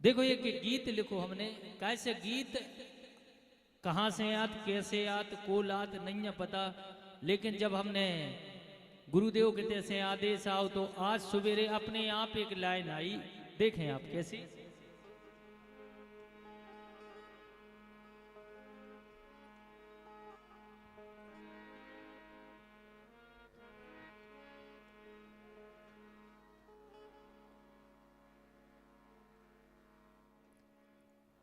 देखो एक गीत लिखो हमने, कैसे गीत कहाँ से आत कैसे आत कोल आत नहीं है पता, लेकिन जब हमने गुरुदेव के जैसे आदेश आओ तो आज सवेरे अपने आप एक लाइन आई, देखें आप कैसी।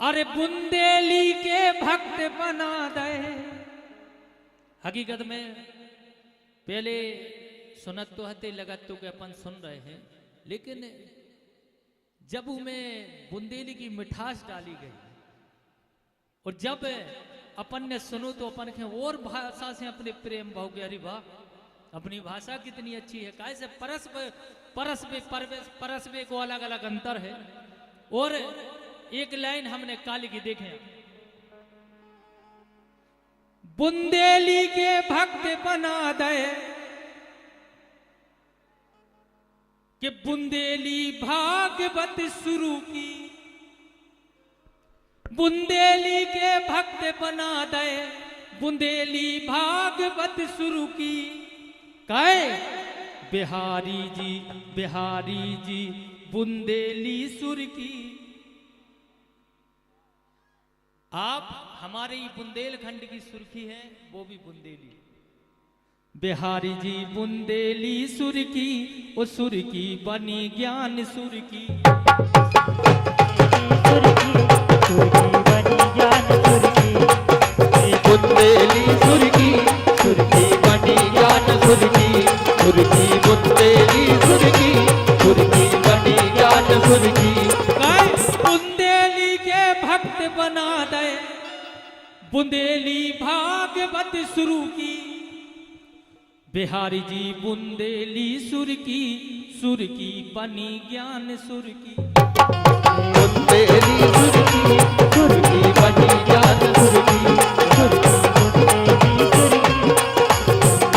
अरे बुंदेली के भक्त बना दे। हकीकत में पहले सुनत तो हते लगत तो के अपन सुन रहे हैं, लेकिन जब उनमें बुंदेली की मिठास डाली गई और जब अपन ने सुनो तो अपन के और भाषा से अपने प्रेम भाव के, अरे वाह अपनी भाषा कितनी अच्छी है, कैसे परस्पे को अलग अलग अंतर है। और एक लाइन हमने काली की देखे, बुंदेली के भक्त बना दे कि बुंदेली भागवत शुरू की, बुंदेली के भक्त बना दे बुंदेली भागवत शुरू की। कहे बिहारी जी बुंदेली सुर की। आप हमारे ही बुंदेलखंड की सुर्खी है, वो भी बुंदेली। बिहारी जी बुंदेली सुर की, वो सुर की बनी ज्ञान सुर की। बुंदेली सुर की, सुर की बनी ज्ञान सुर की। सुर की बुंदेली सुर की, सुर की बनी ज्ञान सुर की। बुंदेली के भक्त बना दे बुंदेली भागवत शुरू की। बिहारी जी बुंदेली सुर की बनी ज्ञान सुर की। बुंदेली सुर की बनी ज्ञान सुर की। सुर की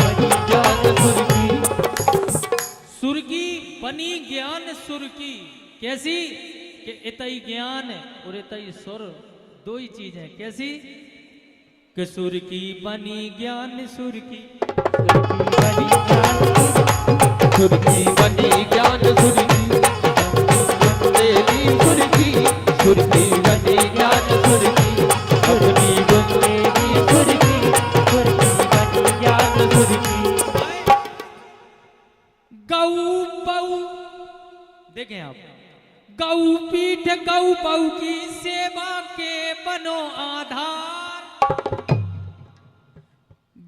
बनी ज्ञान सुर की। सुर की बनी ज्ञान सुर की कैसी कि इतई ज्ञान और इतई सुर दो ही चीज है, कैसी कि सुर की बनी ज्ञान सुर की। सुर की बनी ज्ञान सुर की। बुंदेली सुर की, सुर की बनी ज्ञान सुर की। अपनी बुंदेली सुर की, सुर की बनी ज्ञान सुर की। गौ पऊ देखें आप, गौ पीठ गौ पऊ की सेवा के बनो आधार।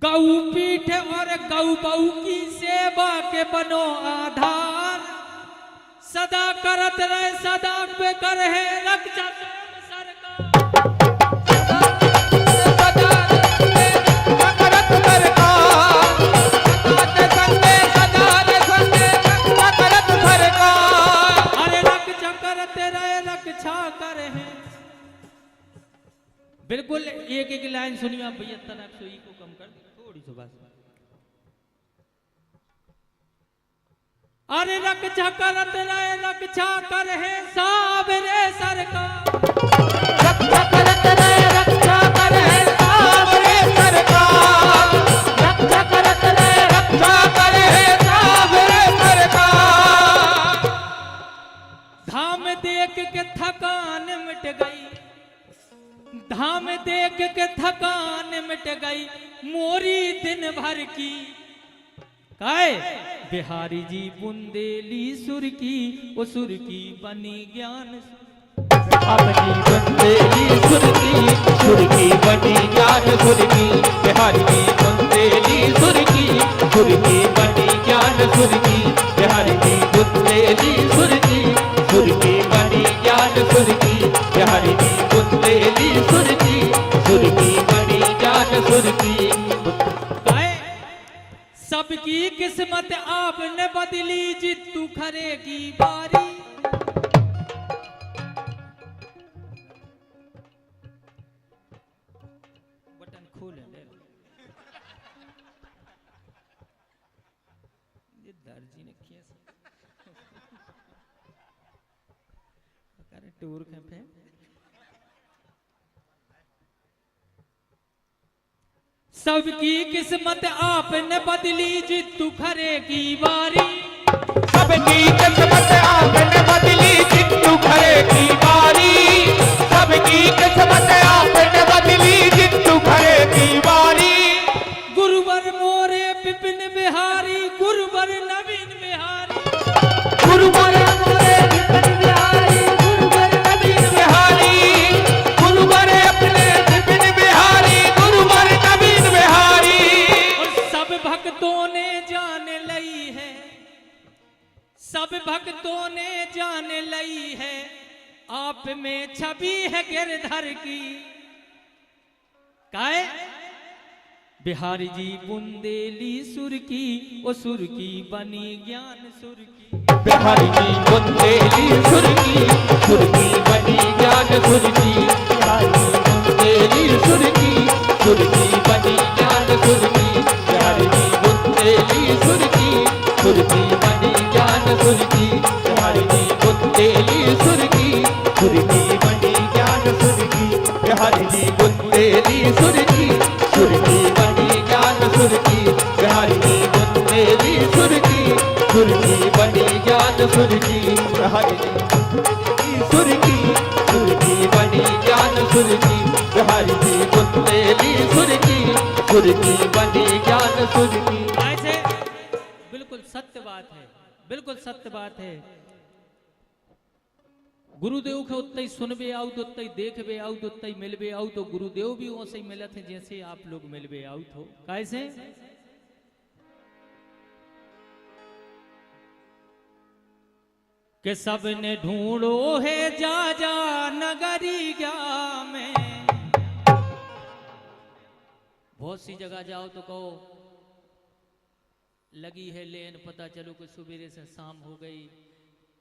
गौ पीठ और गौ पऊ की सेवा के बनो आधार। सदा करत रहे सदा पे कर है रक्षा सरकार। बिल्कुल एक एक लाइन सुनिए आप भैया, तनाव सोई को कम कर थोड़ी सी बात। अरे रक्षा करत रहे रक्षा कर है साबरे सरकार। रक्षा करत रहे रक्षा कर है साबरे सरकार। रक्षा करत रहे रक्षा कर है साबरे सरकार। धाम देख के थकान मिट गई, धाम देख के थकान मिट गई मोरी दिन भर की। काय बिहारी जी बुंदेली सुर की, वो सुर की बनी ज्ञान। अपनी बुंदेली सुर की बनी ज्ञान सुर की। बिहारी जी बुंदेली सुर की बनी ज्ञान सुर की। बिहारी जी बुंदेली सुर की बनी ज्ञान सुर की। बिहारी जी बुंदेली सुर की बनी ज्ञान सुर की। सबकी किस्मत आपने बदली जितू खरे की बारी। बटन खोले ये दर्जी ने किया टूर पे सबकी किस्मत आपने बदली जित्तू खरे की बारी। सबकी किस्मत आपने बदली जित्तू खरे की बारी। सबकी किस्मत आपने बदली जित्तू खरे की बारी। गुरुवर मोरे विपिन बिहारी गुरुवर नवीन बिहारी। गुरुवर मोरे विपिन बिहारी गुरुवर नवीन बिहारी। गुरुवर अपने विपिन बिहारी गुरुवर नवीन बिहारी। और सब भक्तों ने जान लई है, सब भक्तों ने जान लई है, आप में छवि है गिरधर की। काहे बिहारी जी बुंदेली सुर की, ओ सुर की बनी ज्ञान सुर की। बिहारी जी बुंदेली सुर की, सुर की बनी ज्ञान सुर की। बिहारी जी बुंदेली सुर की, सुर की बनी ज्ञान सुर की। बिहारी जी बुंदेली सुर की, सुर की बनी ज्ञान सुर की। बिहारी जी बुंदेली सुर की, सुर की बनी ज्ञान सुर की। बिहारी जी बुंदेली सुर की, सुर की बनी ज्ञान सुर की। बिहारी जी बुंदेली सुर की, सुर की बनी ज्ञान सुर की। बिहारी जी सुर की, सुर की बनी ज्ञान सुर की। बिहारी जी बुंदेली सुर की, सुर की बनी ज्ञान सुर की। ऐसे बिल्कुल सत्य बात है, बिल्कुल सत्य बात है। गुरुदेव के उत्ते ही सुनबे आउ तो उत्ते ही देखबे आउ तो उत्ते ही मिलबे आउ तो गुरुदेव भी वैसे ही मिलत है जैसे आप लोग मिलबे आउ तो कैसे कि सबने ढूंढो है जा जा नगरी क्या में। बहुत सी जगह जाओ तो कहो लगी है लेन, पता चलो कि सुबेरे से शाम हो गई,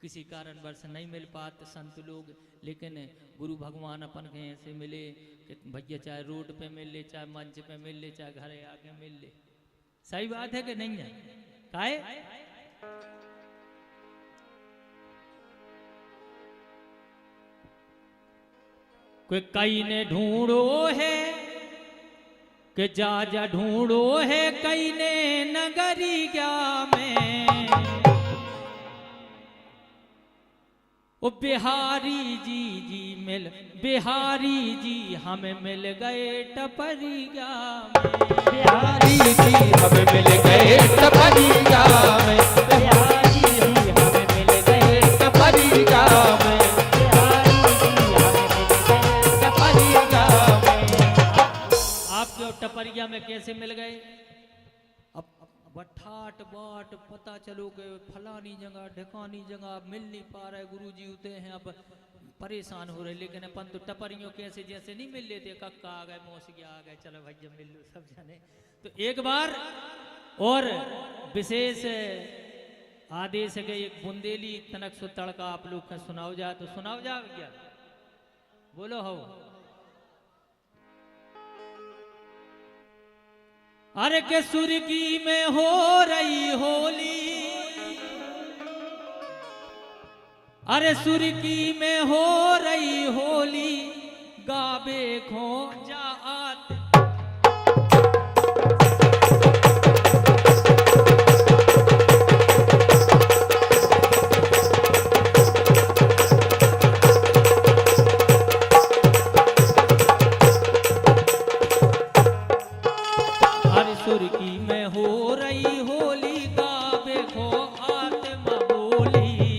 किसी कारणवश नहीं मिल पाते संत लोग। लेकिन गुरु भगवान अपन के ऐसे मिले कि भैया चाहे रोड पे मिल ले, चाहे मंच पे मिल ले, चाहे घर आगे मिल ले। सही बात है कि नहीं है? काहे कोई कई ने ढूंढो है कि जा जा ढूंढो है कई ने नगरी क्या में। ओ बिहारी जी जी मिल, बिहारी जी हमें मिल गए टपरिया में। बिहारी जी हमें मिल गए टपरिया में। बिहारी जी हमें मिल गए टपरिया में। बिहारी जी हमें मिल गए टपरिया में। आपके टपरिया में कैसे मिल गए? अब बठाट बाट पता चलो कि फलानी जगह ढकानी जगह मिल नहीं पा रहा है, गुरु जी होते हैं अब परेशान हो रहे। लेकिन अपन तो टपरियों कैसे जैसे नहीं मिल लेते, कक्का आ गए मौसिया आ गए, चलो भैया मिल लो सब जाने। तो एक बार और विशेष आदेश है कि एक बुंदेली तनक सो तड़का आप लोग का सुनाओ जा, तो सुनाओ जा भैया, बोलो हो। अरे के सुर्गी में हो रही होली, अरे सुर्गी में हो रही होली, गावे खो जा आत। सुर्गी में हो रही होली, गावे खो आत्मा बोली।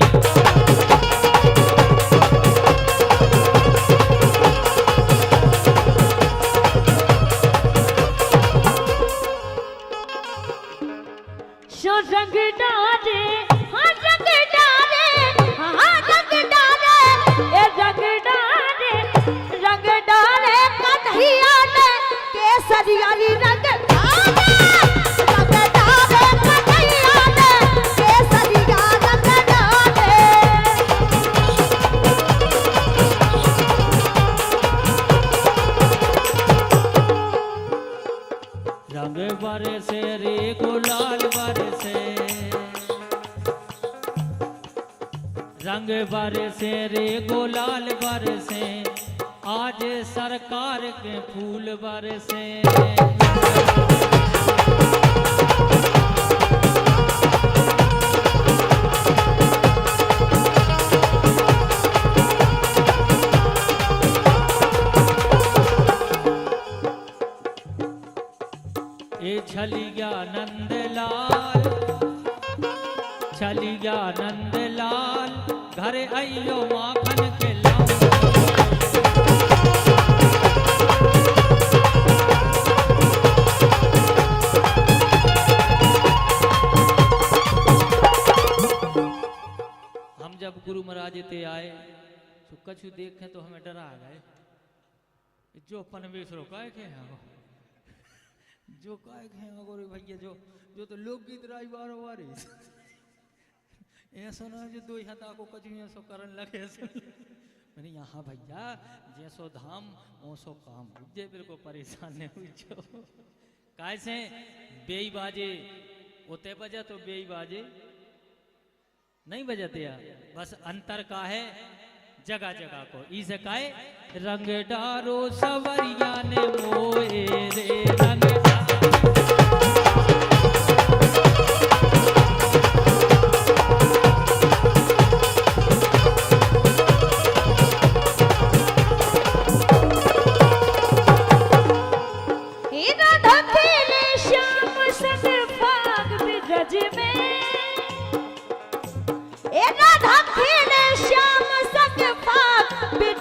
रंग बरसे रे गुलाल बरसे, आज सरकार के फूल बरसे। ये छलिया नंदलाल, छलिया नंदलाल, घर आइयो माखन के लाल। हम जब गुरु महाराज ते आए तो कछु देखे तो हमें डरा गए, जो पनवेश रोका है क्या जो काय खेगा गोरे भैया, जो तो लोकगीत राई बारो बारे ऐसा ना जो दो हाथा को कछु ऐसो करन लगे से। मैंने यहाँ भैया जैसो धाम ओसो काम, जे मेरे को परेशान नहीं हुई जो कैसे बेई बाजे ओते बजा तो बेई बाजे नहीं बजाते यार, बस अंतर का है जगह जगह को। इसे काहे रंग डारो सवरिया ने मोए रे रंग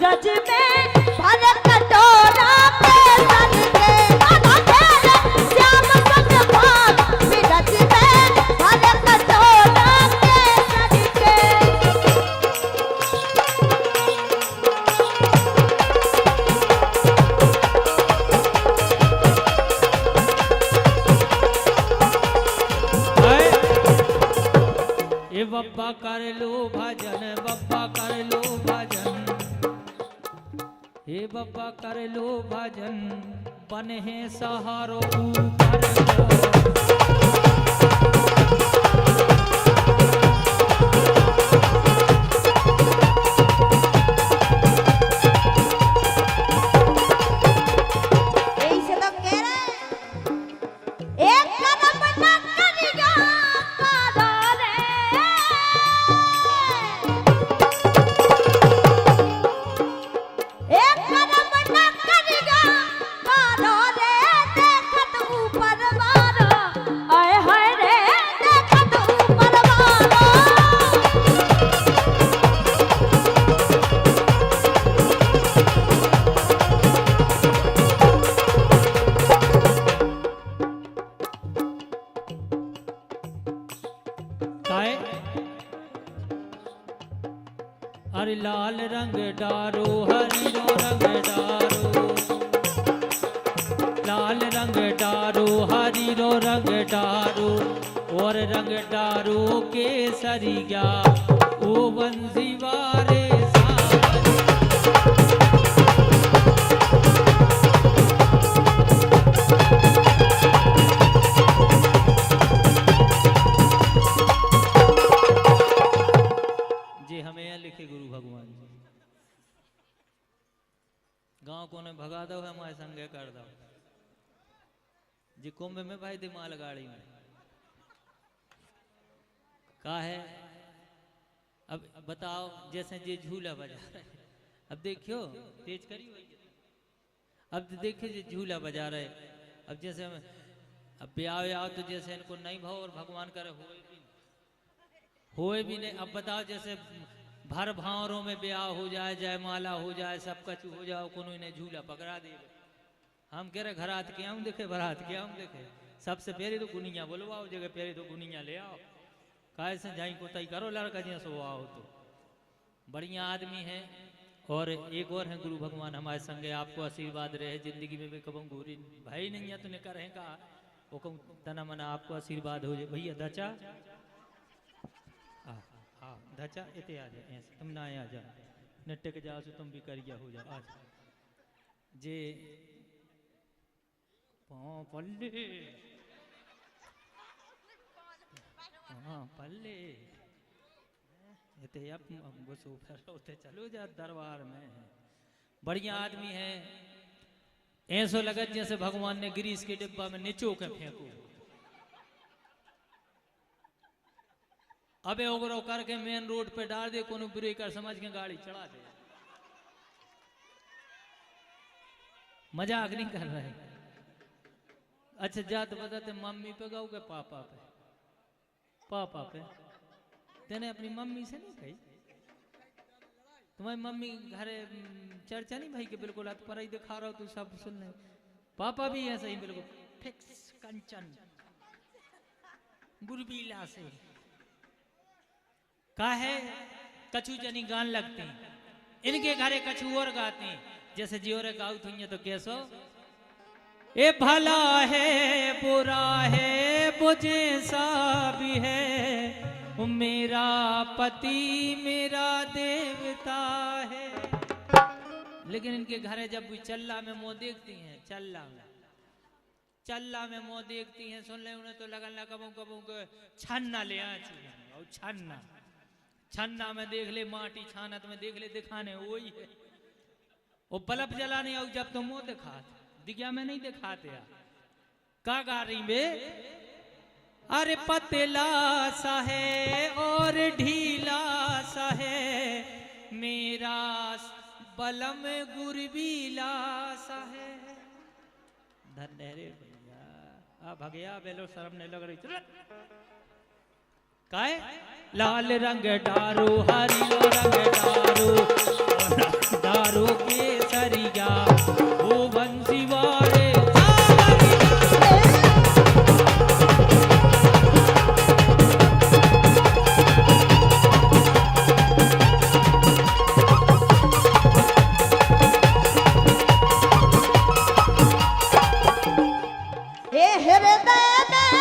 गज में भर कटोरा पे सन के, श्याम संग भाग बिरज में भर कटोरा पे सन के। ये बप्पा कर लो भजन, बप्पा कर लो भजन, हे बप्पा कर लो भजन, बने हैं सहारो ऊपर हरि लाल रंग डारो, हरि रो रंग डारो, लाल रंग डारो, हरि रो रंग डारो, और रंग डारो केसरिया ओ बंसी वारे गांव को ने भगा दो हमारे संगे कर दो जी कुंभ में भाई दिमाग गाड़ी में का है। अब बताओ जैसे ये झूला बजा रहे, अब देखियो तेज करी अब देखिए जी झूला बजा रहे, अब जैसे अब ब्याह आओ तो जैसे इनको नहीं भाव और भगवान करे होए भी नहीं। अब बताओ जैसे भर भावरों में ब्याह हो जाए, जयमाला हो जाए, सब कुछ हो जाओ, कोनो इन्हें झूला पकड़ा दे। हम कह रहे घरात के हम देखे, बरात के हम देखे, सबसे पहले तो गुनिया बोलवाओ, जगह पहले तो गुनिया ले आओ, काहे से जाई को तई करो लड़का जी सो आओ तो बढ़िया आदमी है। और एक और है गुरु भगवान हमारे संगे, आपको आशीर्वाद रहे जिंदगी में भी कबम गोरी भाई नहीं है तो ने करें का वो कहूँ तना मना आपको आशीर्वाद हो जाए। भैया दचा धचा इते आ जाए ऐसे तुम ना आ जा नट्टे के जाओ तुम भी करिया हो जा आज जे पल्ले हाँ पल्ले इते अब घुसो फिर होते चलो जा दरबार में है बढ़िया आदमी है ऐसो लगत जैसे भगवान ने गिरीश के डिब्बा में निचो के फेंको अबे ओगरो करके मेन रोड पे डाल दे कोनो ब्रेकर समझ के गाड़ी चढ़ा दे मजाक नहीं कर रहे अच्छा जात बताते मम्मी पे गाओ के पापा पे तेने अपनी मम्मी से नहीं कही तुम्हारी मम्मी घरे चर्चा नहीं भाई कि बिल्कुल हाथ पर ही दिखा रहा हो तू सब सुन ले पापा भी ऐसा ही बिल्कुल फिक्स कंचन गुरबीला से का है कछु जनी गान लगते हैं इनके घरे कछु और गाते हैं जैसे जियोरे गाऊ थी तो कैसो ए भला है बुरा है मुझे सा भी है मेरा पति मेरा देवता है लेकिन इनके घरे जब भी चल्ला में मुंह देखती हैं चल्ला में मुंह देखती हैं सुन ले उन्हें तो लगन कबू कबू छन्ना ले और छन्ना में देख ले माटी छानत में देख ले दिखाने वही है वो बल्ब जलाने और जब तो मुंह दिखा दिखा में नहीं दिखाते का गा रही बे अरे पतला सा है और ढीला सा है मेरा बलम गुरबीला सा है धन्य रे भैया भगया बेलो शर्म नहीं लग रही चल काय लाल रंग डारो हरियो रंग डारो के सरिया ओ बंसी वाले हे हृदय में